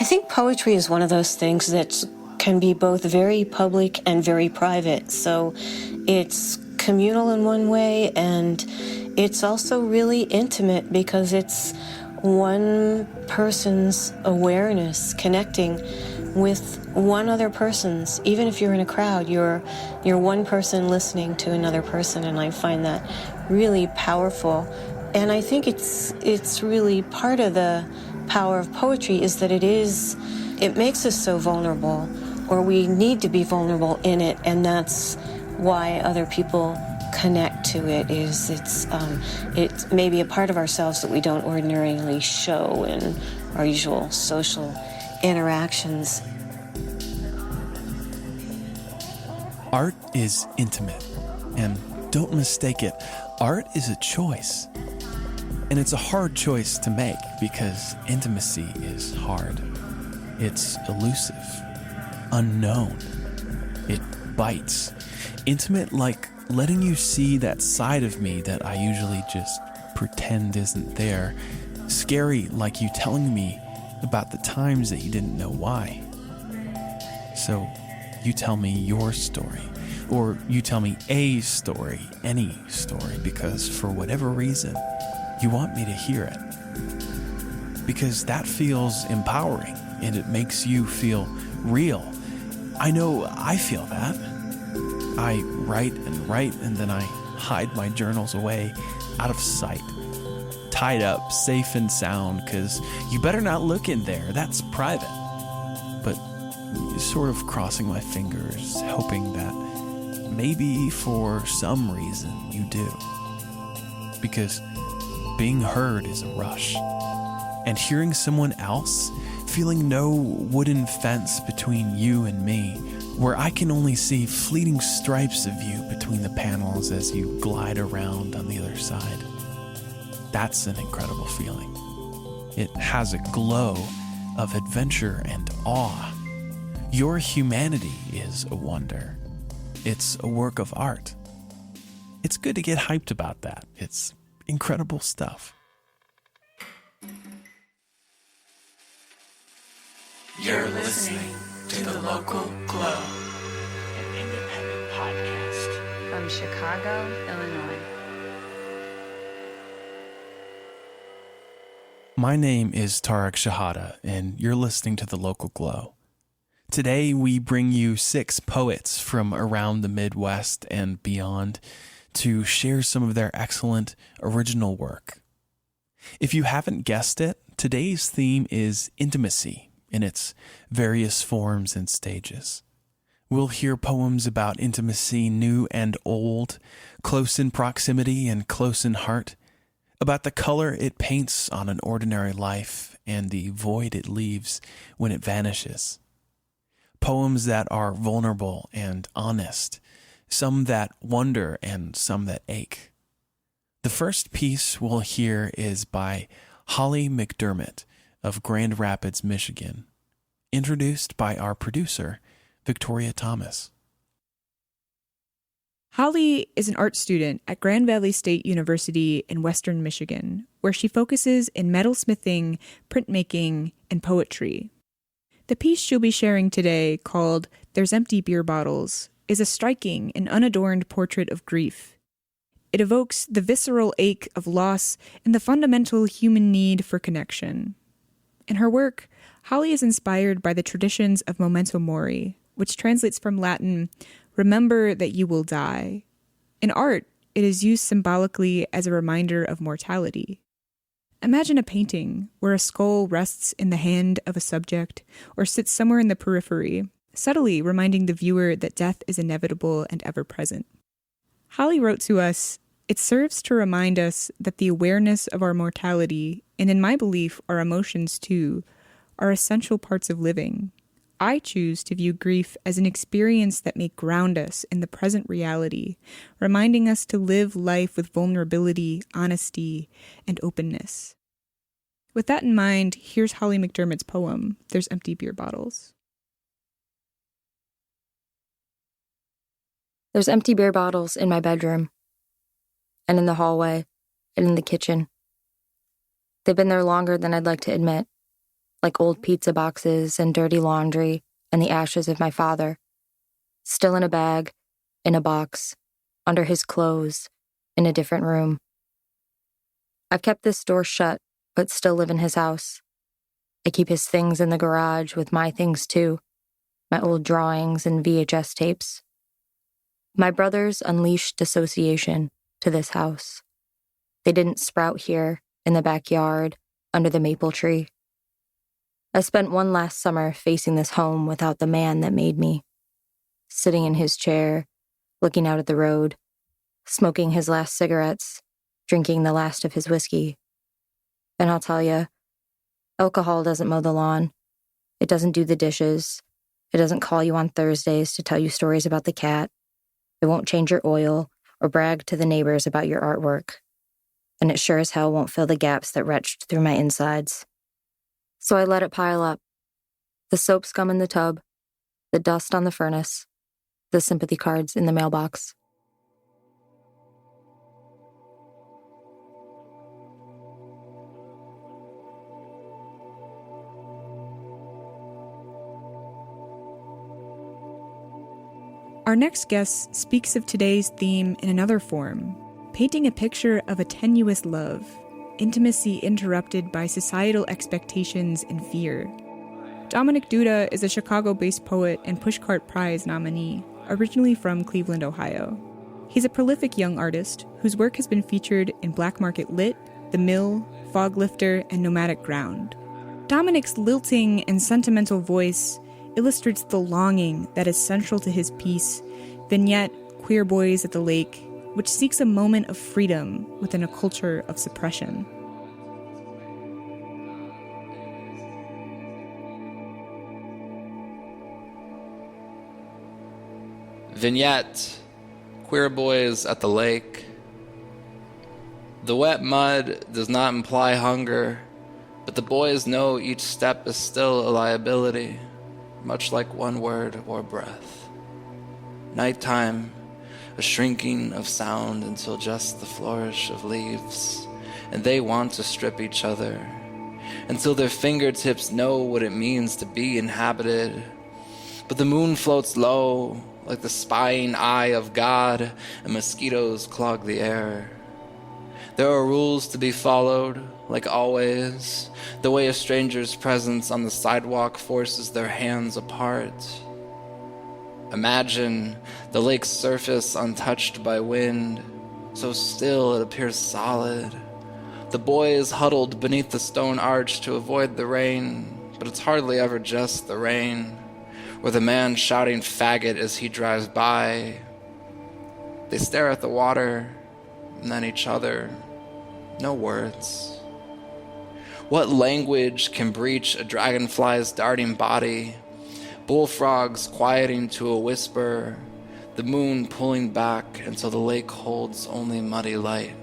I think poetry is one of those things that can be both very public and very private. So it's communal in one way, and it's also really intimate because it's one person's awareness connecting with one other person's. Even if you're in a crowd, you're one person listening to another person, and I find that really powerful. And I think it's really part of the power of poetry is that it makes us so vulnerable, or we need to be vulnerable in it, and that's why other people connect to it. It's maybe a part of ourselves that we don't ordinarily show in our usual social interactions. Art is intimate, and don't mistake it, art is a choice. And it's a hard choice to make because intimacy is hard. It's elusive, unknown. It bites. Intimate like letting you see that side of me that I usually just pretend isn't there. Scary like you telling me about the times that you didn't know why. So you tell me your story, or you tell me a story, any story, because for whatever reason, you want me to hear it. Because that feels empowering, and it makes you feel real. I know I feel that. I write, and then I hide my journals away, out of sight. Tied up, safe and sound, because you better not look in there, that's private. But sort of crossing my fingers, hoping that maybe for some reason you do. Because being heard is a rush. And hearing someone else, feeling no wooden fence between you and me, where I can only see fleeting stripes of you between the panels as you glide around on the other side. That's an incredible feeling. It has a glow of adventure and awe. Your humanity is a wonder. It's a work of art. It's good to get hyped about that. It's incredible stuff. You're listening to The Local Glow, an independent podcast from Chicago, Illinois. My name is Tariq Shihadah, and you're listening to The Local Glow. Today, we bring you 6 poets from around the Midwest and beyond to share some of their excellent original work. If you haven't guessed it, today's theme is intimacy in its various forms and stages. We'll hear poems about intimacy new and old, close in proximity and close in heart, about the color it paints on an ordinary life and the void it leaves when it vanishes. Poems that are vulnerable and honest, some that wonder and some that ache. The first piece we'll hear is by Holly McDermott of Grand Rapids, Michigan, introduced by our producer, Victoria Thomas. Holly is an art student at Grand Valley State University in Western Michigan, where she focuses in metalsmithing, printmaking, and poetry. The piece she'll be sharing today, called There's Empty Beer Bottles, is a striking and unadorned portrait of grief. It evokes the visceral ache of loss and the fundamental human need for connection. In her work, Holly is inspired by the traditions of memento mori, which translates from Latin, remember that you will die. In art, it is used symbolically as a reminder of mortality. Imagine a painting where a skull rests in the hand of a subject or sits somewhere in the periphery, subtly reminding the viewer that death is inevitable and ever-present. Holly wrote to us, "It serves to remind us that the awareness of our mortality, and in my belief, our emotions too, are essential parts of living. I choose to view grief as an experience that may ground us in the present reality, reminding us to live life with vulnerability, honesty, and openness." With that in mind, here's Holly McDermott's poem, There's Empty Beer Bottles. There's empty beer bottles in my bedroom, and in the hallway, and in the kitchen. They've been there longer than I'd like to admit. like old pizza boxes and dirty laundry and the ashes of my father, still in a bag, in a box, under his clothes, in a different room. I've kept this door shut, but still live in his house. I keep his things in the garage with my things too, my old drawings and VHS tapes. My brothers unleashed dissociation to this house. They didn't sprout here, in the backyard, under the maple tree. I spent one last summer facing this home without the man that made me, sitting in his chair, looking out at the road, smoking his last cigarettes, drinking the last of his whiskey. And I'll tell you, alcohol doesn't mow the lawn. It doesn't do the dishes. It doesn't call you on Thursdays to tell you stories about the cat. It won't change your oil or brag to the neighbors about your artwork. And it sure as hell won't fill the gaps that retched through my insides. So I let it pile up. The soap scum in the tub, the dust on the furnace, the sympathy cards in the mailbox. Our next guest speaks of today's theme in another form, painting a picture of a tenuous love, intimacy interrupted by societal expectations and fear. Dominic Duda is a Chicago-based poet and Pushcart Prize nominee, originally from Cleveland, Ohio. He's a prolific young artist whose work has been featured in Black Market Lit, The Mill, Fog Lifter, and Nomadic Ground. Dominic's lilting and sentimental voice illustrates the longing that is central to his piece, Vignette, Queer Boys at the Lake, which seeks a moment of freedom within a culture of suppression. Vignette, Queer Boys at the Lake. The wet mud does not imply hunger, but the boys know each step is still a liability, much like one word or breath. Nighttime, a shrinking of sound until just the flourish of leaves, and they want to strip each other, until their fingertips know what it means to be inhabited. But the moon floats low, like the spying eye of God, and mosquitoes clog the air. There are rules to be followed, like always, the way a stranger's presence on the sidewalk forces their hands apart. Imagine the lake's surface untouched by wind, so still it appears solid. The boys huddled beneath the stone arch to avoid the rain, but it's hardly ever just the rain, or the man shouting faggot as he drives by. They stare at the water, and then each other. No words. What language can breach a dragonfly's darting body? Bullfrogs quieting to a whisper, the moon pulling back until the lake holds only muddy light.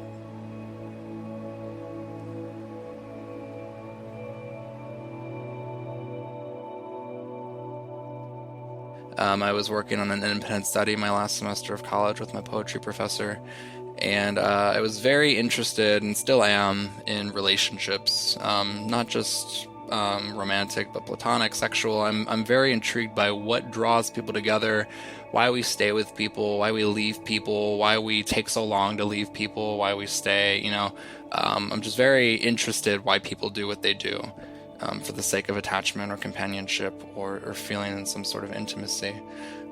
I was working on an independent study my last semester of college with my poetry professor, and I was very interested, and still am, in relationships, not just romantic, but platonic, sexual. I'm very intrigued by what draws people together, why we stay with people, why we leave people, why we take so long to leave people, why we stay, I'm just very interested why people do what they do, for the sake of attachment or companionship or feeling in some sort of intimacy.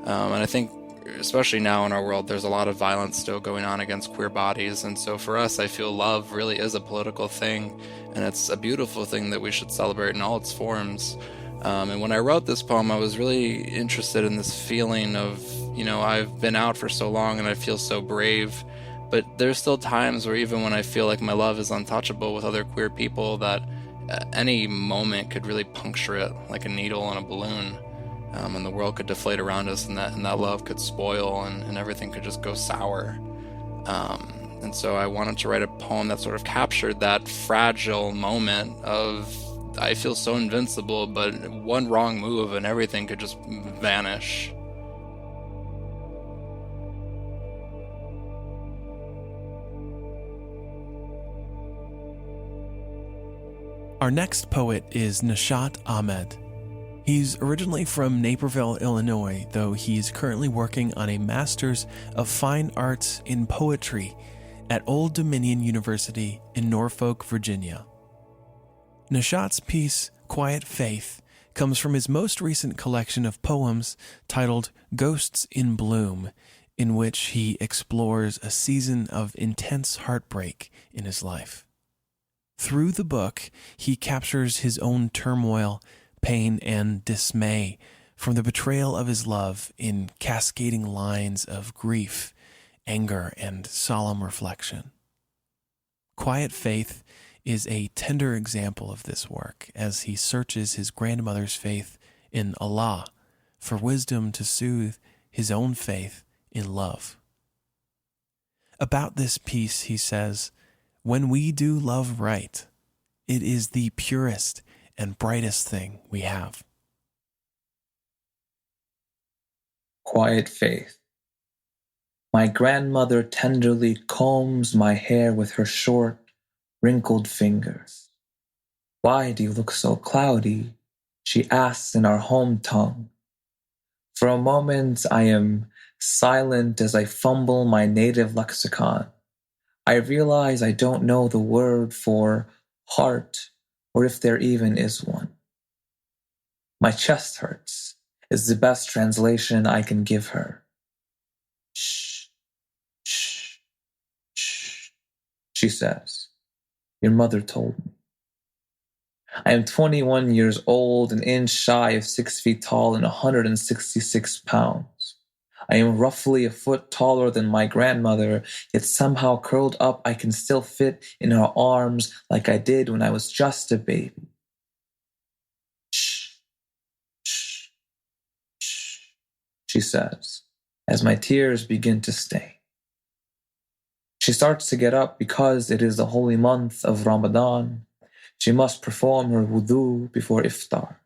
And I think, especially now in our world, there's a lot of violence still going on against queer bodies. And so for us, I feel love really is a political thing, and it's a beautiful thing that we should celebrate in all its forms. And when I wrote this poem, I was really interested in this feeling of, I've been out for so long and I feel so brave, but there's still times where even when I feel like my love is untouchable with other queer people, that any moment could really puncture it like a needle in a balloon. And the world could deflate around us, and that love could spoil, and everything could just go sour. And so I wanted to write a poem that sort of captured that fragile moment of, I feel so invincible, but one wrong move and everything could just vanish. Our next poet is Nishat Ahmed. He's originally from Naperville, Illinois, though he's currently working on a Master's of Fine Arts in Poetry at Old Dominion University in Norfolk, Virginia. Nishat's piece, Quiet Faith, comes from his most recent collection of poems titled Ghosts in Bloom, in which he explores a season of intense heartbreak in his life. Through the book, he captures his own turmoil, pain, and dismay from the betrayal of his love in cascading lines of grief, anger, and solemn reflection. Quiet Faith is a tender example of this work as he searches his grandmother's faith in Allah for wisdom to soothe his own faith in love. About this piece, he says, "When we do love right, it is the purest and brightest thing we have." Quiet Faith. My grandmother tenderly combs my hair with her short, wrinkled fingers. "Why do you look so cloudy?" she asks in our home tongue. For a moment, I am silent as I fumble my native lexicon. I realize I don't know the word for heart, or if there even is one. "My chest hurts," is the best translation I can give her. "Shh, shh, shh," she says. "Your mother told me." I am 21 years old, an inch shy of 6 feet tall and 166 pounds. I am roughly a foot taller than my grandmother, yet somehow curled up I can still fit in her arms like I did when I was just a baby. "Shh, shh, shh," she says, as my tears begin to stain. She starts to get up because it is the holy month of Ramadan. She must perform her wudu before iftar.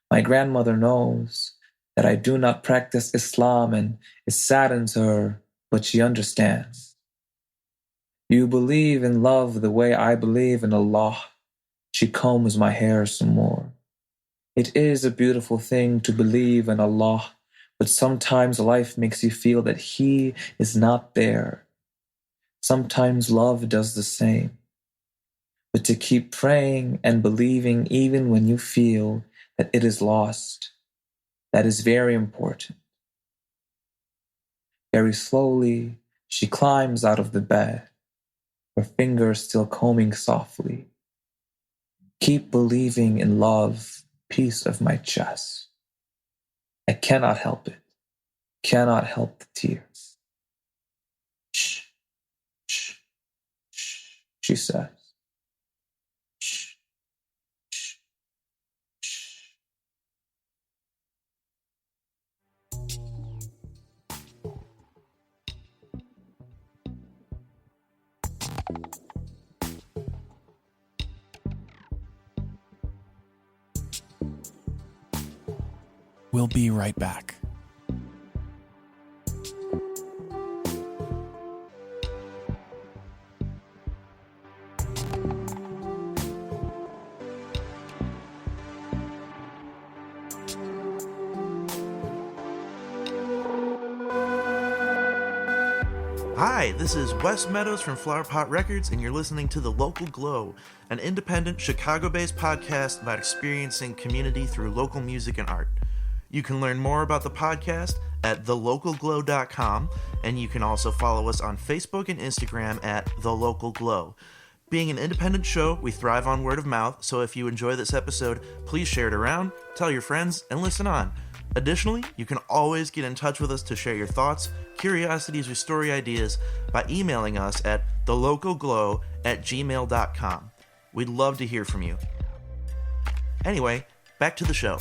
My grandmother knows that I do not practice Islam, and it saddens her, but she understands. "You believe in love the way I believe in Allah." She combs my hair some more. "It is a beautiful thing to believe in Allah, but sometimes life makes you feel that He is not there. Sometimes love does the same. But to keep praying and believing even when you feel that it is lost, that is very important." Very slowly, she climbs out of the bed, her fingers still combing softly. "Keep believing in love, piece of my chest." I cannot help it, cannot help the tears. "Shh, shh, shh," she says. "Shh, shh, shh." We'll be right back. Hi, this is Wes Meadows from Flowerpot Records, and you're listening to The Local Glow, an independent Chicago-based podcast about experiencing community through local music and art. You can learn more about the podcast at thelocalglow.com, and you can also follow us on Facebook and Instagram at The Local Glow. Being an independent show, we thrive on word of mouth, so if you enjoy this episode, please share it around, tell your friends, and listen on. Additionally, you can always get in touch with us to share your thoughts, curiosities, or story ideas by emailing us at thelocalglow@gmail.com. We'd love to hear from you. Anyway, back to the show.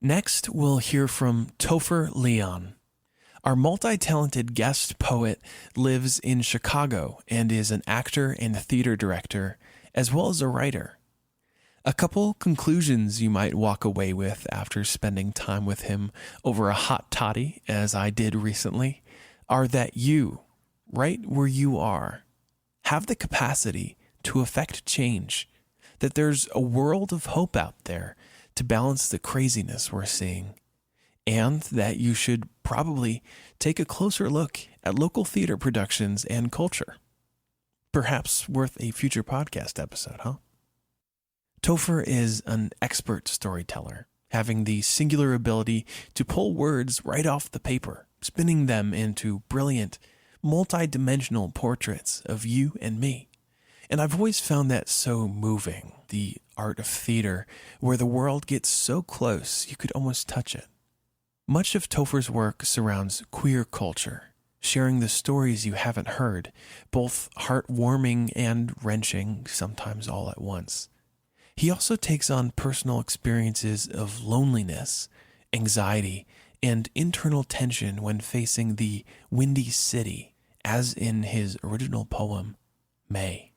Next, we'll hear from Topher Leon. Our multi-talented guest poet lives in Chicago and is an actor and theater director, as well as a writer. A couple conclusions you might walk away with after spending time with him over a hot toddy, as I did recently, are that you, right where you are, have the capacity to affect change, that there's a world of hope out there to balance the craziness we're seeing, and that you should probably take a closer look at local theater productions and culture. Perhaps worth a future podcast episode, huh? Topher is an expert storyteller, having the singular ability to pull words right off the paper, spinning them into brilliant, multi-dimensional portraits of you and me. And I've always found that so moving, the art of theater, where the world gets so close you could almost touch it. Much of Topher's work surrounds queer culture, sharing the stories you haven't heard, both heartwarming and wrenching, sometimes all at once. He also takes on personal experiences of loneliness, anxiety, and internal tension when facing the Windy City, as in his original poem, May.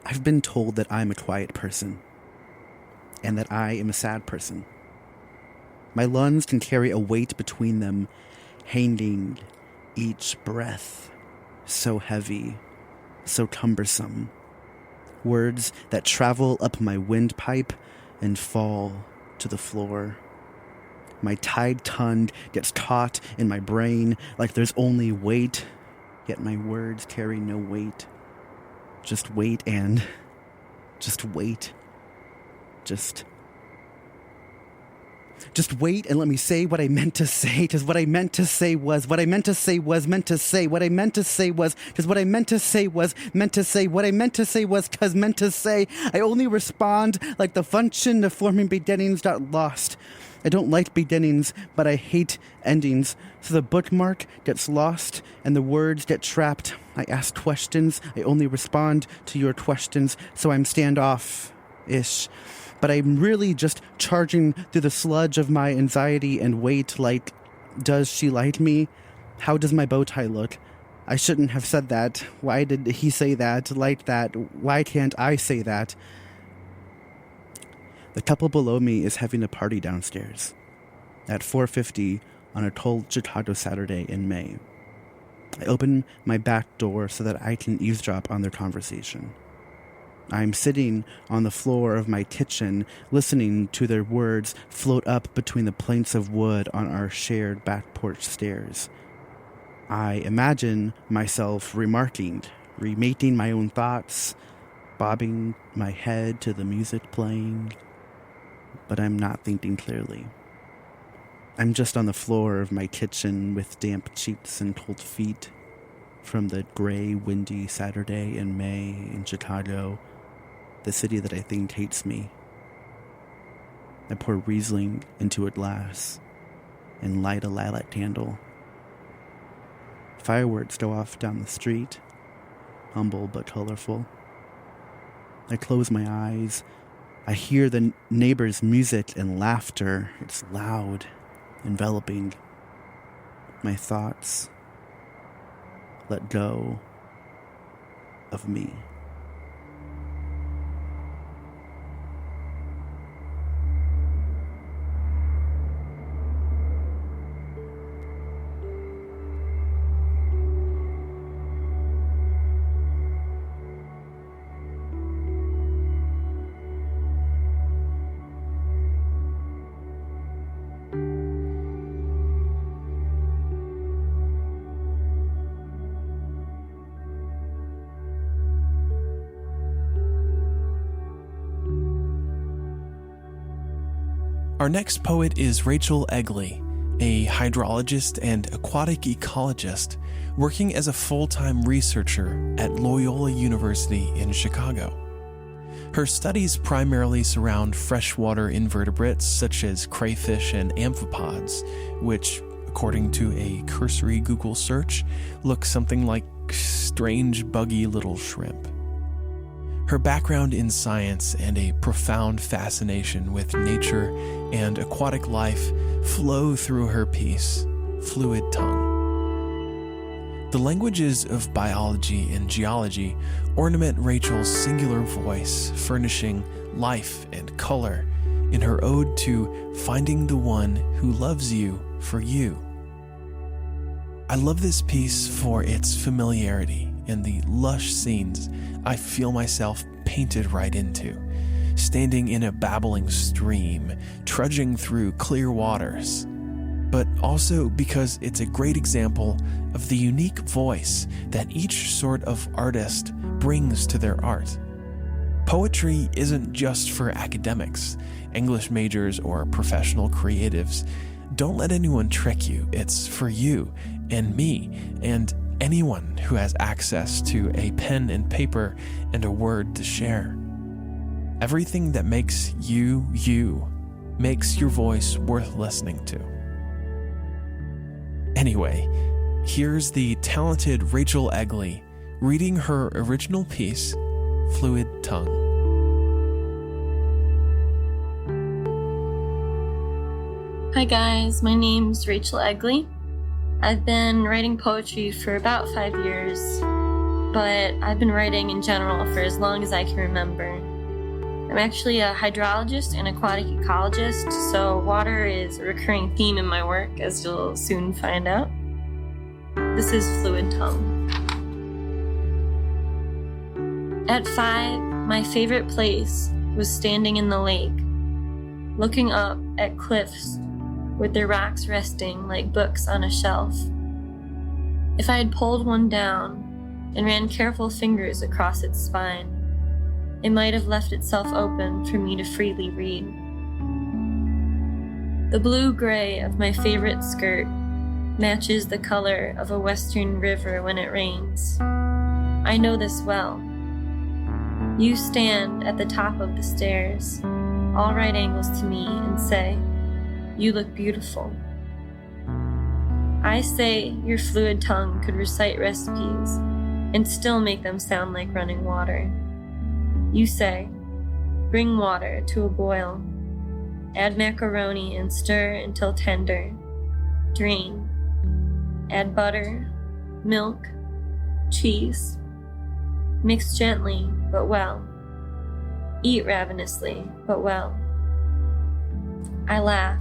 I've been told that I'm a quiet person, and that I am a sad person. My lungs can carry a weight between them, hanging each breath, so heavy, so cumbersome. Words that travel up my windpipe and fall to the floor. My tied tongue gets caught in my brain like there's only weight, yet my words carry no weight. Just wait and just wait. Just wait and let me say what I meant to say, 'cause what I meant to say was what I meant to say was meant to say. What I meant to say was, 'cause what I meant to say was meant to say. What I meant to say was 'cause meant to say. I only respond like the function of forming beginnings got lost. I don't like beginnings, but I hate endings. So the bookmark gets lost and the words get trapped. I ask questions. I only respond to your questions. So I'm standoff-ish. But I'm really just charging through the sludge of my anxiety and wait like, does she like me? How does my bow tie look? I shouldn't have said that. Why did he say that, like that? Why can't I say that? The couple below me is having a party downstairs at 4:50 on a cold Chicago Saturday in May. I open my back door so that I can eavesdrop on their conversation. I'm sitting on the floor of my kitchen, listening to their words float up between the planks of wood on our shared back porch stairs. I imagine myself remarking, remaking my own thoughts, bobbing my head to the music playing, but I'm not thinking clearly. I'm just on the floor of my kitchen with damp cheeks and cold feet from the gray, windy Saturday in May in Chicago, the city that I think hates me. I pour Riesling into a glass and light a lilac candle. Fireworks go off down the street, humble but colorful. I close my eyes. I hear the neighbors' music and laughter. It's loud, enveloping. My thoughts let go of me. Our next poet is Rachel Egley, a hydrologist and aquatic ecologist working as a full-time researcher at Loyola University in Chicago. Her studies primarily surround freshwater invertebrates such as crayfish and amphipods, which, according to a cursory Google search, look something like strange, buggy little shrimp. Her background in science and a profound fascination with nature and aquatic life flow through her piece, Fluid Tongue. The languages of biology and geology ornament Rachel's singular voice, furnishing life and color in her ode to finding the one who loves you for you. I love this piece for its familiarity and the lush scenes I feel myself painted right into, standing in a babbling stream, trudging through clear waters, but also because it's a great example of the unique voice that each sort of artist brings to their art. Poetry isn't just for academics, English majors, or professional creatives. Don't let anyone trick you. It's for you and me and anyone who has access to a pen and paper and a word to share. Everything that makes you, you, makes your voice worth listening to. Anyway, here's the talented Rachel Egley reading her original piece, Fluid Tongue. Hi guys, my name's Rachel Egley. I've been writing poetry for about 5 years, but I've been writing in general for as long as I can remember. I'm actually a hydrologist and aquatic ecologist, so water is a recurring theme in my work, as you'll soon find out. This is Fluid Tongue. At 5, my favorite place was standing in the lake, looking up at cliffs with their rocks resting like books on a shelf. If I had pulled one down and ran careful fingers across its spine, it might have left itself open for me to freely read. The blue-gray of my favorite skirt matches the color of a western river when it rains. I know this well. You stand at the top of the stairs, all right angles to me, and say, "You look beautiful." I say your fluid tongue could recite recipes and still make them sound like running water. You say, "Bring water to a boil. Add macaroni and stir until tender. Drain. Add butter, milk, cheese. Mix gently, but well. Eat ravenously, but well." I laugh,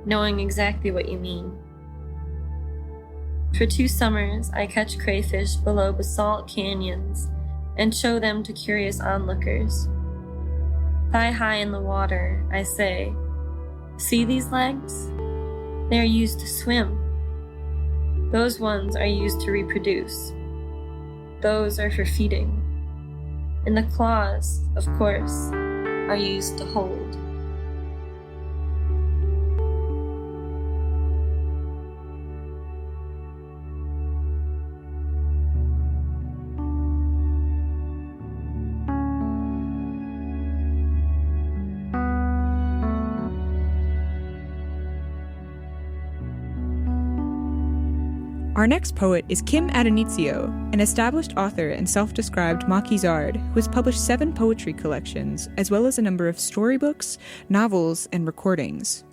knowing exactly what you mean. For 2 summers, I catch crayfish below basalt canyons and show them to curious onlookers. Thigh high in the water, I say, "See these legs? They are used to swim. Those ones are used to reproduce. Those are for feeding. And the claws, of course, are used to hold." Our next poet is Kim Adenizio, an established author and self-described Maquisard who has published 7 poetry collections, as well as a number of storybooks, novels, and recordings.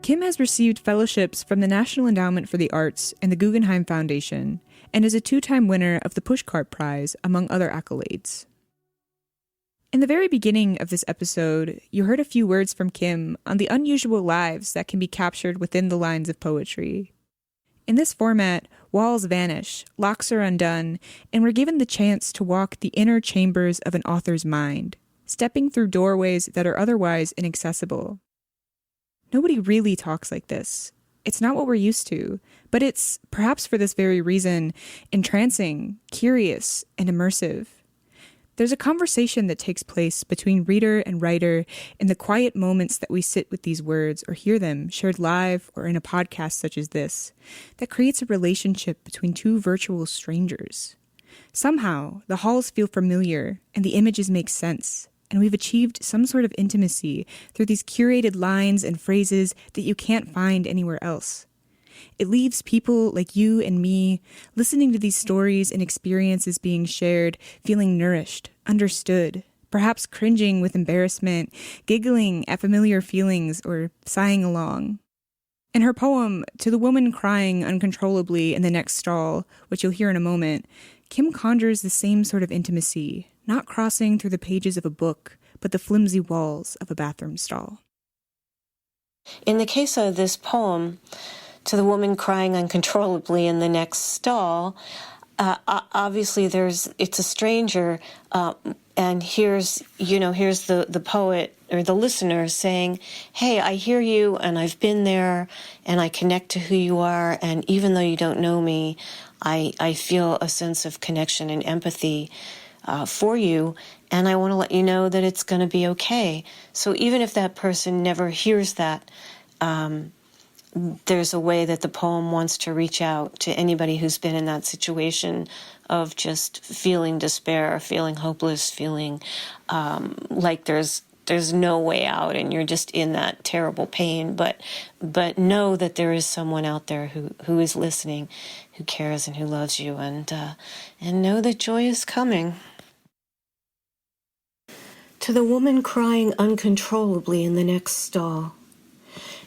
Kim has received fellowships from the National Endowment for the Arts and the Guggenheim Foundation, and is a 2-time winner of the Pushcart Prize, among other accolades. In the very beginning of this episode, you heard a few words from Kim on the unusual lives that can be captured within the lines of poetry. In this format, walls vanish, locks are undone, and we're given the chance to walk the inner chambers of an author's mind, stepping through doorways that are otherwise inaccessible. Nobody really talks like this. It's not what we're used to, but it's, perhaps for this very reason, entrancing, curious, and immersive. There's a conversation that takes place between reader and writer in the quiet moments that we sit with these words or hear them shared live or in a podcast such as this, that creates a relationship between 2 virtual strangers. Somehow, the halls feel familiar and the images make sense, and we've achieved some sort of intimacy through these curated lines and phrases that you can't find anywhere else. It leaves people like you and me listening to these stories and experiences being shared, feeling nourished, understood, perhaps cringing with embarrassment, giggling at familiar feelings, or sighing along. In her poem, To the Woman Crying Uncontrollably in the Next Stall, which you'll hear in a moment, Kim conjures the same sort of intimacy, not crossing through the pages of a book, but the flimsy walls of a bathroom stall. In the case of this poem, To the Woman Crying Uncontrollably in the Next Stall, obviously it's a stranger, and here's the poet or the listener saying, hey, I hear you and I've been there and I connect to who you are, and even though you don't know me, I feel a sense of connection and empathy for you, and I want to let you know that it's going to be okay. So even if that person never hears that, there's a way that the poem wants to reach out to anybody who's been in that situation of just feeling despair, feeling hopeless, feeling like there's no way out and you're just in that terrible pain. But know that there is someone out there who is listening, who cares and who loves you, and know that joy is coming. To the woman crying uncontrollably in the next stall.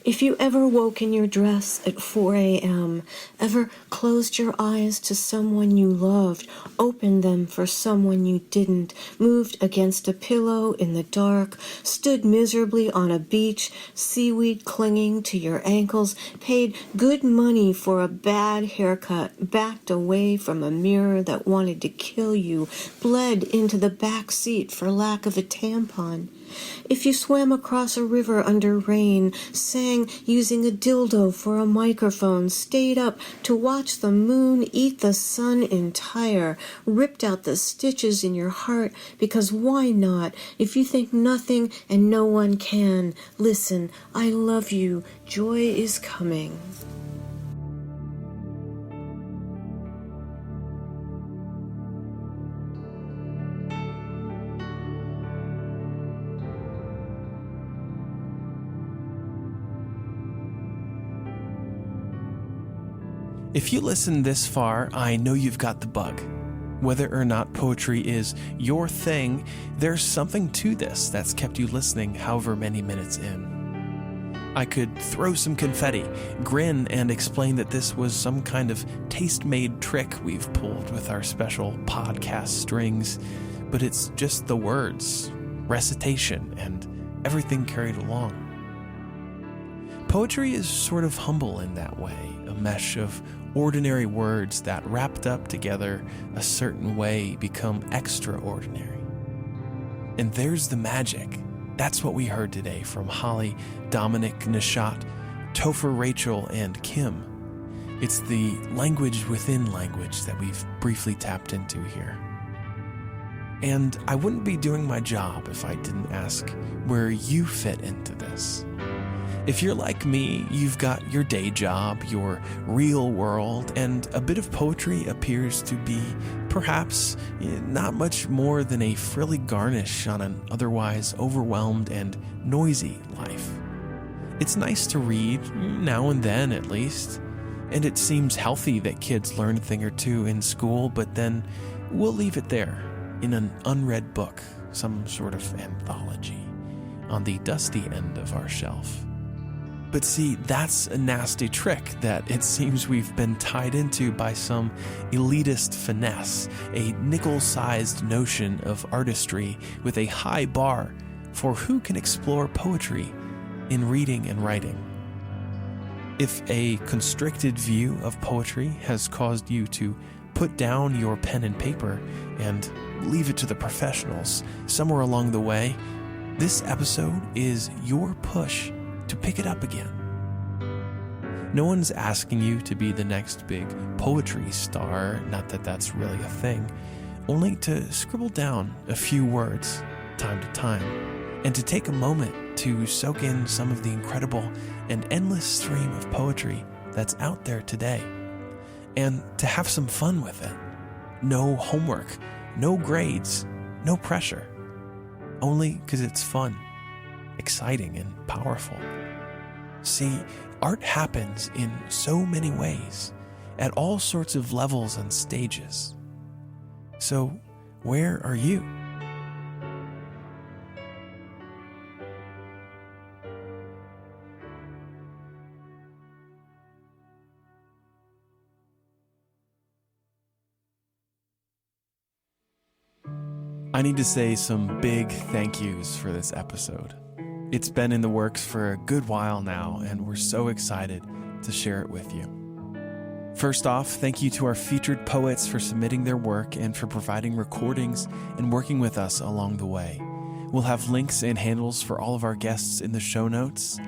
If you ever woke in your dress at 4 a.m., ever closed your eyes to someone you loved, opened them for someone you didn't, moved against a pillow in the dark, stood miserably on a beach, seaweed clinging to your ankles, paid good money for a bad haircut, backed away from a mirror that wanted to kill you, bled into the back seat for lack of a tampon. If you swam across a river under rain, sang using a dildo for a microphone, stayed up to watch the moon eat the sun entire, ripped out the stitches in your heart, because why not? If you think nothing and no one can, listen, I love you, joy is coming. If you listen this far, I know you've got the bug. Whether or not poetry is your thing, there's something to this that's kept you listening however many minutes in. I could throw some confetti, grin, and explain that this was some kind of taste-made trick we've pulled with our special podcast strings, but it's just the words, recitation, and everything carried along. Poetry is sort of humble in that way, a mesh of ordinary words that, wrapped up together a certain way, become extraordinary. And there's the magic. That's what we heard today from Holly, Dominic, Nishat, Topher, Rachel, and Kim. It's the language within language that we've briefly tapped into here. And I wouldn't be doing my job if I didn't ask where you fit into this. If you're like me, you've got your day job, your real world, and a bit of poetry appears to be perhaps not much more than a frilly garnish on an otherwise overwhelmed and noisy life. It's nice to read, now and then at least, and it seems healthy that kids learn a thing or two in school, but then we'll leave it there in an unread book, some sort of anthology, on the dusty end of our shelf. But see, that's a nasty trick that it seems we've been tied into by some elitist finesse, a nickel-sized notion of artistry with a high bar for who can explore poetry in reading and writing. If a constricted view of poetry has caused you to put down your pen and paper and leave it to the professionals somewhere along the way, this episode is your push to pick it up again. No one's asking you to be the next big poetry star, not that that's really a thing, only to scribble down a few words time to time, and to take a moment to soak in some of the incredible and endless stream of poetry that's out there today, and to have some fun with it. No homework, no grades, no pressure, only because it's fun, exciting, and powerful. See, art happens in so many ways, at all sorts of levels and stages. So, where are you? I need to say some big thank yous for this episode. It's been in the works for a good while now, and we're so excited to share it with you. First off, thank you to our featured poets for submitting their work and for providing recordings and working with us along the way. We'll have links and handles for all of our guests in the show notes.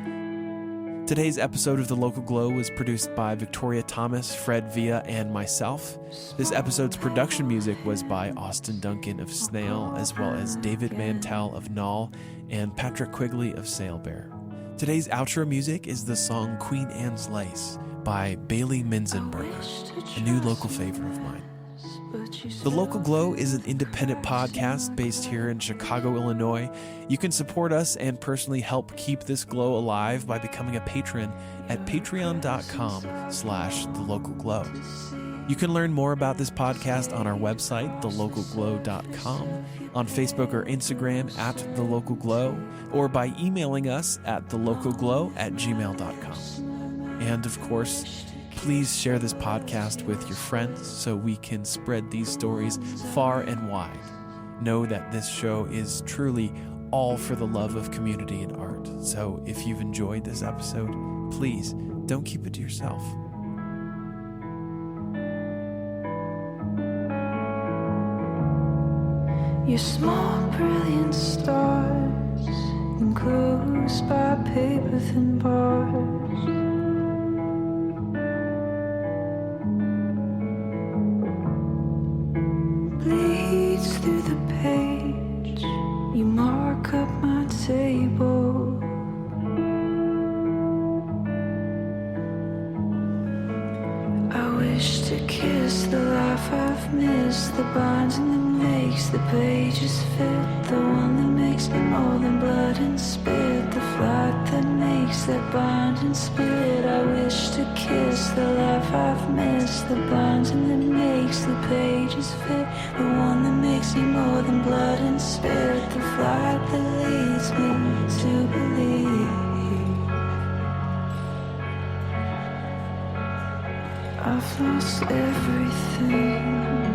Today's episode of The Local Glow was produced by Victoria Thomas, Fred Villa, and myself. This episode's production music was by Austin Duncan of Snail, as well as David Mantell of Null and Patrick Quigley of Sailbear. Today's outro music is the song Queen Anne's Lace by Bailey Minzenberger, a new local favorite of mine. The Local Glow is an independent podcast based here in Chicago, Illinois. You can support us and personally help keep this glow alive by becoming a patron at patreon.com/thelocalglow. You can learn more about this podcast on our website, thelocalglow.com, on Facebook or Instagram at thelocalglow, or by emailing us at thelocalglow@gmail.com. And of course, please share this podcast with your friends so we can spread these stories far and wide. Know that this show is truly all for the love of community and art. So if you've enjoyed this episode, please don't keep it to yourself. Your small, brilliant stars, enclosed by paper thin bars. Bleeds through the page, you mark up my table. I wish to kiss the life I've missed, the binding that makes the pages fit, the one that makes me more than blood and spit, the flight that makes that bind and split. I wish to kiss the life I've missed, the binding that makes the pages fit, the one that makes me more than blood and spit, the flight that leads me to believe I've lost everything.